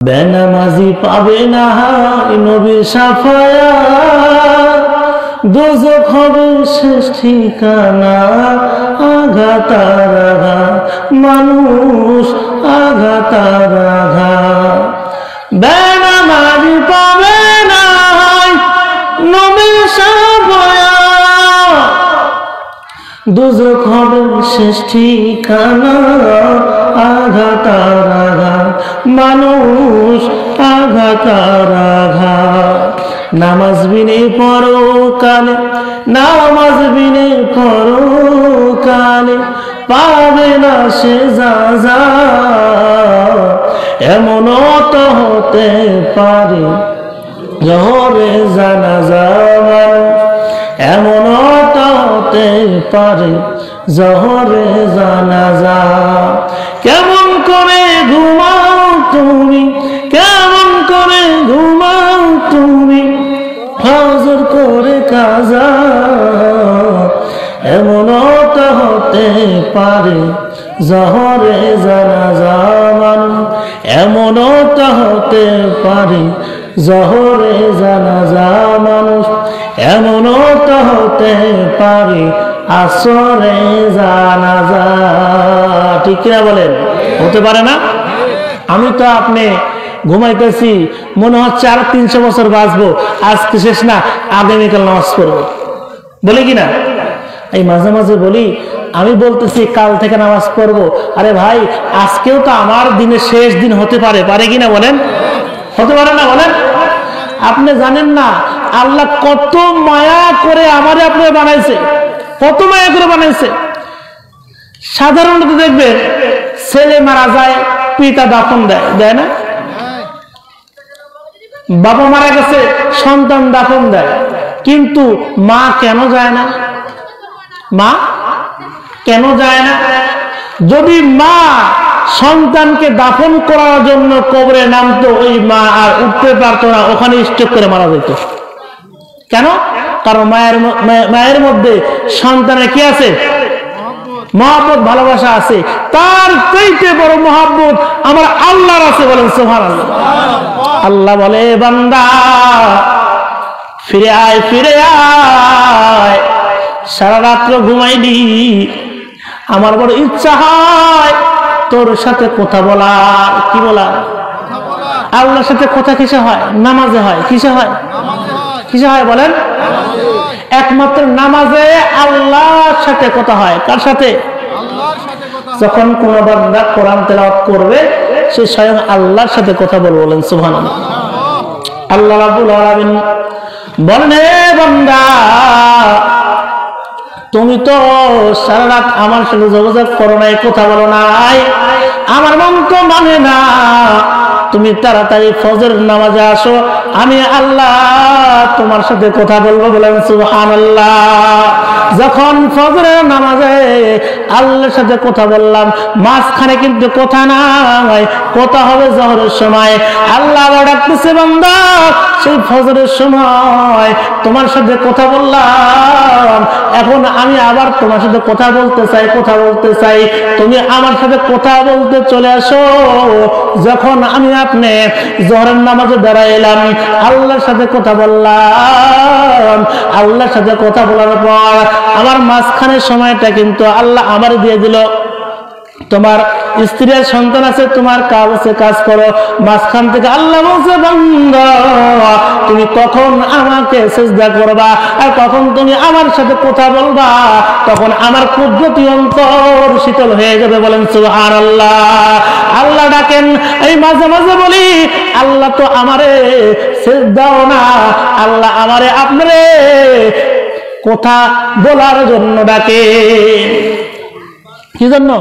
বেনামাজি পাবে না নবীর শাফায়াত, দোজখ হবে শেষ ঠিকানা। আঘাত আর আঘাত, মানুষ আঘাত আর আঘাত। বেনামাজি পাবে না নবীর শাফায়াত, দোজখ হবে শেষ ঠিকানা। আঘাত আর আঘাত, মানুষ আঘাত আর আঘাত। নামাজ বিনে পরকালে, নামাজ বিনে পরকালে পাবে না সে যা। এমনও তো হতে পারে জোহরে জানাজা, এমনও তো হতে পারে জোহরে জানাজা। কেমন করে ঘুমাও তুমি, কেমন করে ঘুমাও তুমি, ফজর করে কাজা। এমনও তো হতে পারে জোহরে জানাজা মানুষ, এমনও তো হতে পারে জোহরে জানাজা মানুষ, এমনও তো হতে পারে আসরে জানাজা। ঠিক কিনা বলেন? হতে পারে না? আমি তো আপনি ঘুমাইতেছি, মনে হচ্ছে আর 300 বছর বাঁচবো, আজকে শেষ না, আগামীকাল নামাজ পড়বো, বলি কিনা? এই মাঝে মাঝে বলি, আমি বলতেছি কাল থেকে নামাজ পড়বো, আরে ভাই আজকেও তো আমার দিনের শেষ দিন হতে পারে, পারে কিনা বলেন? হতে পারে না বলেন? আপনি জানেন না আল্লাহ কত মায়া করে আমারে আপনার বানাইছে, কত মায়া করে বানাইছে। সাধারণত দেখবেন ছেলে মারা যায়, পিতা দাফন দেয়, দেয় না? বাবা মারা গেছে, সন্তান দাফন দেয়, কিন্তু মা কেন যায় না? মা কেন যায় না? যদি মা সন্তানকে দাফন করার জন্য কবরে নামতো, ওই মা আর উঠতে পারতো না, ওখানে স্ট্রোক করে মারা যেত। কেন? কারণ মায়ের মধ্যে সন্তানের কি আছে? মহব্বত, ভালোবাসা আছে। তার চাইতে বড় মহব্বত আমার আল্লাহর আছে, বলেন সুবহানাল্লাহ। আল্লাহ বলে, বান্দা ফিরে আয়, ফিরে আয়, সারা রাত্র ঘুমাইলি, আমার বড় ইচ্ছা হয় তোর সাথে কথা বলার। কি বলার? আল্লাহর সাথে কথা কিসে হয়? নামাজে হয়। কিসে হয়? কিসে হয় বলেন? একমাত্র নামাজে আল্লাহর সাথে কথা হয়। কার সাথে? যখন কোন বান্দা কোরআন তেলাওয়াত করবে, সে স্বয়ং আল্লাহর সাথে কথা বলবে, বলেন সুবহানাল্লাহ। আল্লাহ রাব্বুল আলামিন বলেন, হে বান্দা তুমি তো সারা রাত আমার সাথে যোগাযোগ করো নাই, কথা বলো নাই, আমার মন তো মানে না। তুমি তাড়াতাড়ি ফজর নামাজে আসো, আমি আল্লাহ তোমার সাথে কথা বলবো, বলেন সুবহানাল্লাহ। যখন ফজরের নামাজে আল্লাহর সাথে কথা বললাম, মাঝখানে কিন্তু কথা নাই, কথা হবে জোহরের সময়। আল্লাহ আবার ডাকতেছে, বান্দা সেই ফজরের সময় তোমার সাথে কথা বললাম, এখন আমি আবার তোমার সাথে কথা বলতে চাই, কথা বলতে চাই, তুমি আমার সাথে কথা বলতে চলে আসো। যখন আমি আপনি জোহরের নামাজে দাঁড়াইলাম, আল্লাহর সাথে কথা বললাম, আল্লাহর সাথে কথা বলার পর আমার মাঝখানের সময়টা কিন্তু আল্লাহ আমার দিয়ে দিল। তোমার স্ত্রীর সন্তান আছে, তোমার কাজ আছে, কাজ করো। মাঝখান থেকে আল্লাহ বলছে, বান্দা তুমি কখন আমাকে সিজদা করবা আর কখন তুমি আমার সাথে কথা বলবা, তখন আমার কুদরতি অন্তর শীতল হয়ে যাবে, বলেন সুবহানাল্লাহ। আল্লাহ ডাকেন। এই মাঝে মাঝে বলি, আল্লাহ তো আমারে সিজদাও না, আল্লাহ আমারে আপনারে কথা বলার জন্য ডাকে। কি জন্য?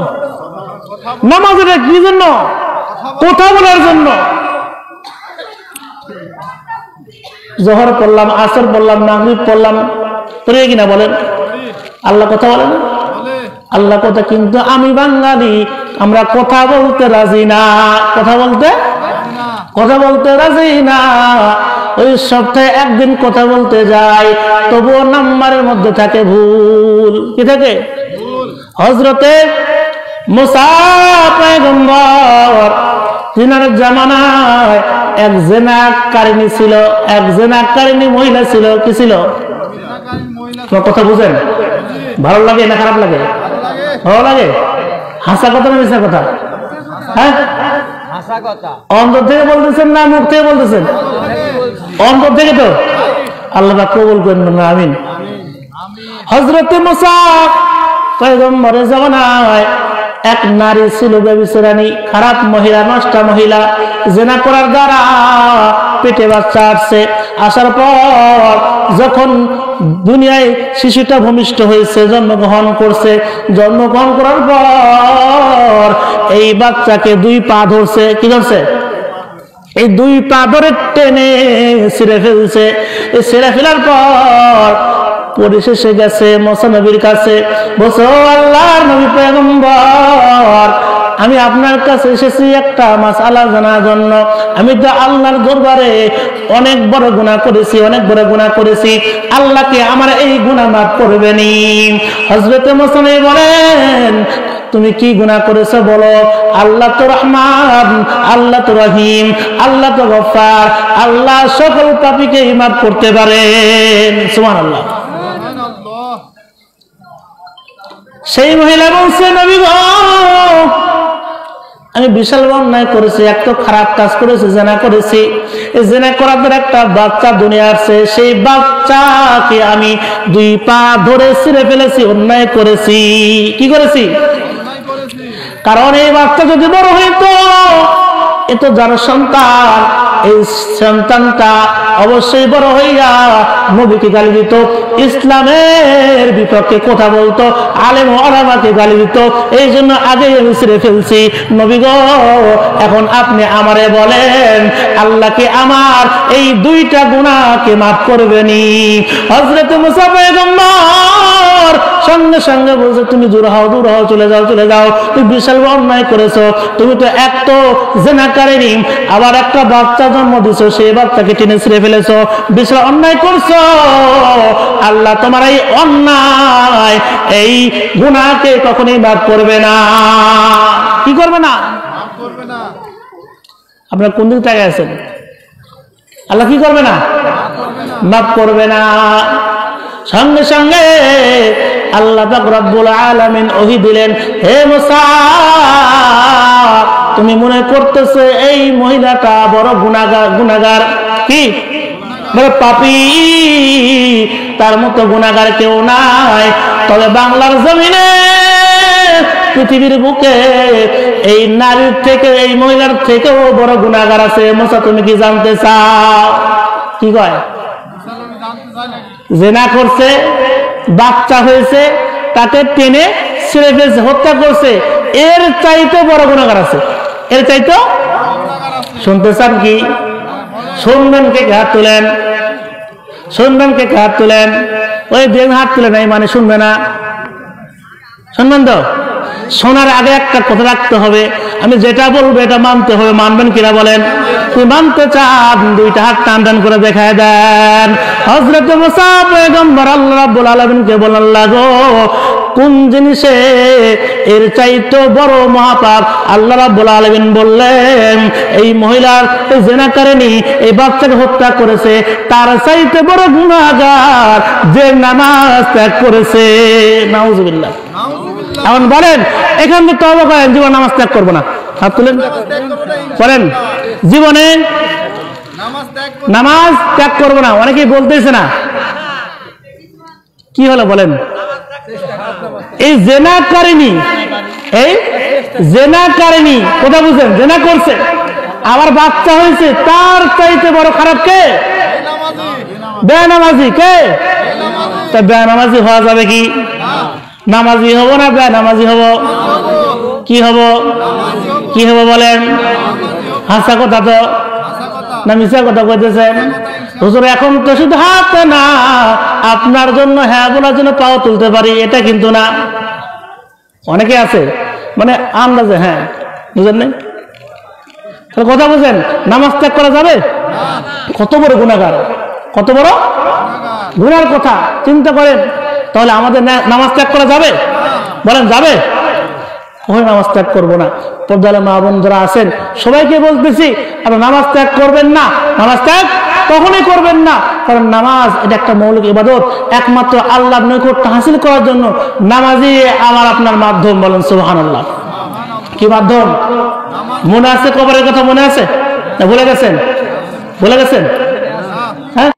নামাজের কি জন্য? কথা বলার জন্য। জোহর পড়লাম, আসর পড়লাম, মাগরিব পড়লাম, পড়ে কিনা বলেন? আল্লাহ কথা বলে না? আল্লাহ কথা। কিন্তু আমি বাঙালি, আমরা কথা বলতে রাজি না। কথা বলতে রাজি না। ওই সপ্তাহে একদিন কথা বলতে যাই, তবুও নাম্বারের মধ্যে থাকে ভুল। কি থাকে? হযরতে মুসা পয়গম্বর জিনার জামানায় এক জেনাকারিনী ছিল, এক জেনাকারিনী মহিলা ছিল। কি ছিল? কথা বুঝেন? ভালো লাগে না খারাপ লাগে? ভালো লাগে। হাসা কথা না মিশা কথা? হ্যাঁ, অন্তর থেকে বলতেছেন না মুখ থেকে বলতেছেন? অন্তর থেকে। তো আল্লাহ কবুল করেন না, আমিন। হযরত মুসা পয়গম্বরের জামানায় এক নারী ছিল ব্যভিচারিণী, খারাপ মহিলা, নষ্টা মহিলা। জিনা করার দ্বারা পেটে বাচ্চা আসছে। আসার পর যখন দুনিয়ায় শিশুটা ভূমিষ্ঠ হয়েছে, জন্মগ্রহণ করছে, জন্মগ্রহণ করার পর এই বাচ্চাকে দুই পা ধরছে। কি ধরছে? এই দুই পা ধরে টেনে ছিঁড়ে ফেলছে। এই ছিঁড়ে ফেলার পর পরিশেষে গেছে মুসা নবীর কাছে, বলছে, ও আল্লাহর নবী পয়গম্বর, আমি আপনার কাছে এসেছি একটা মাসআলা জানার জন্য। আমি তো আল্লাহর দরবারে অনেক বড় গুনাহ করেছি, অনেক বড় গুনাহ করেছি। আল্লাহকে আমার এই গুনাহ মাফ করবেনি? হযরত মুসা নবী বলেন, তুমি কি গুনাহ করেছো বলো? আল্লাহ তো রহমান, আল্লাহ তো রহিম, আল্লাহ তো গফফার, আল্লাহ সকল পাপীকে মাফ করতে পারেন। সুবহানাল্লাহ। সেই মহিলা বলছে, নবী গো, আমি বিশাল অন্যায় করেছি, এক তো খারাপ কাজ করেছি, জিনা করেছি। এই জিনা করার পর একটা বাচ্চা দুনিয়া আসছে, সেই বাচ্চাকে আমি দুই পা ধরে ছিঁড়ে ফেলেছি, অন্যায় করেছি। কি করেছি? কারণ এই বাচ্চা যদি বড় হইতো, এ তো যার সন্তান, এই সন্তানটা অবশ্যই বড় হইয়া নবীকে গালি দিত, ইসলামের বিপক্ষে কথা বলতো, আলেম ওলামাকে গালি দিত। এই জন্য আগে আমি ছিঁড়ে ফেলছি। নবী গো, এখন আপনি আমারে বলেন, আল্লাহকে আমার এই দুইটা গুনাহকে মাফ করবেনি? হযরত মুসা পয়গম্বর সঙ্গে সঙ্গে বলছে, তুমি দূর হও, দূর হও, চলে যাও, চলে যাও। তুমি বিশাল অন্যায় করেছো। তুমি তো এক তো জিনাকারিনী, আবার একটা বাচ্চা জন্ম দিছো, সেই বাচ্চাকে টেনে ছিঁড়ে ফেলেছো, বিশাল অন্যায় করছো। আল্লাহ তোমার এই অন্যায়, এই গুনাহকে কখনোই মাফ করবে না। কি করবে না? আপনারা কোন দিক থেকে আছেন? আল্লাহ কি করবে না? মাফ করবে না। সঙ্গে সঙ্গে আল্লাহ পাক রব্বুল আলামিন ওহী দিলেন, হে মুসা, তুমি মনে করতেছো এই মহিলাটা বড় গুনাহগার, কি বড় পাপী, তার মতো গুনাহগার কেউ নাই। তবে বাংলার জমিনে, পৃথিবীর বুকে এই নারীর থেকে, এই মহিলার থেকেও বড় গুনাহগার আছে। মুসা, তুমি কি জানতে চাও? কি কয়? জিনা করছে, বাচ্চা হয়েছে, তাকে টেনে ছিঁড়ে ফেলছে, হত্যা করছে, এর চাইতে বড় গুনাহগার আছে। এর চাইতে শুনতে চান কি? শুনবেন? কে হাত তুলেন? শুনবেন? কে হাত তুলেন? ওই দেন হাত তুলে নাই মানে শুনবে না। শুনবেন তো? শোনার আগে একটা কথা রাখতে হবে, আমি যেটা বলবো এটা মানতে হবে। মানবেন কিনা বলেন? তুই মানতে চান, দুইটা হাত টান টান করে দেখায় দেন। হযরত মুসা পয়গম্বর আল্লাহ রাব্বুল আলামিনকে বলেন, আল্লাহ গো, কোন জিনিসে এর চাইতে বড় মহাপাপ? আল্লাহ রাব্বুল আলামিন বললেন, এই মহিলার জিনাকারিনী এই বাচ্চাকে হত্যা করেছে, তার চাইতে বড় গুনাহগার যে নামাজ ত্যাগ করেছে। নাউজুবিল্লাহ। এখন বলেন, এখান থেকে তওবা করেন, জীবন নামাজ ত্যাগ করবো না। হাত তুলেন, বলেন জীবনে নামাজ ত্যাগ করবো না। অনেকেই বলতেছে না, কি হলো বলেন? এই জিনাকারিনী, এই জিনাকারিনী কথা বুঝেন, জিনা করছে, আবার বাচ্চা হয়েছে, তার চাইতে বড় খারাপ কে? বেনামাজি। কে? তা বেনামাজি হওয়া যাবে কি? নামাজি হব না বেনামাজি হব? কি হব? কি হব বলেন? হাসা কথা তো না মিছা কথা কইতেছেন? হুজুর, এখন তো শুধু হাত না, আপনার জন্য হ্যাঁ বলার জন্য পাও তুলতে পারি, এটা কিন্তু না। অনেকে আছে মানে আন্দাজে, হ্যাঁ বুঝেন নাই, কথা বুঝেন। নামাজ ত্যাগ করা যাবে? কত বড় গুনাহগার, কত বড় গুনার কথা চিন্তা করেন। তাহলে আমাদের নামাজ ত্যাগ করা যাবে? বলেন যাবে? কখনো নামাজ ত্যাগ করবো না। পর্দালে মা বোন যারা আছেন সবাইকে বলতেছি, আপনারা নামাজ ত্যাগ করবেন না, নামাজ ত্যাগ কখনোই করবেন না। কারণ নামাজ এটা একটা মৌলিক ইবাদত, একমাত্র আল্লাহর নৈকট্য হাসিল করার জন্য নামাজই আমার আপনার মাধ্যম। বলেন সুবহানাল্লাহ। কি মাধ্যম? মনে আছে কবরের কথা? মনে আছে না ভুলে গেছেন? ভুলে গেছেন? হ্যাঁ।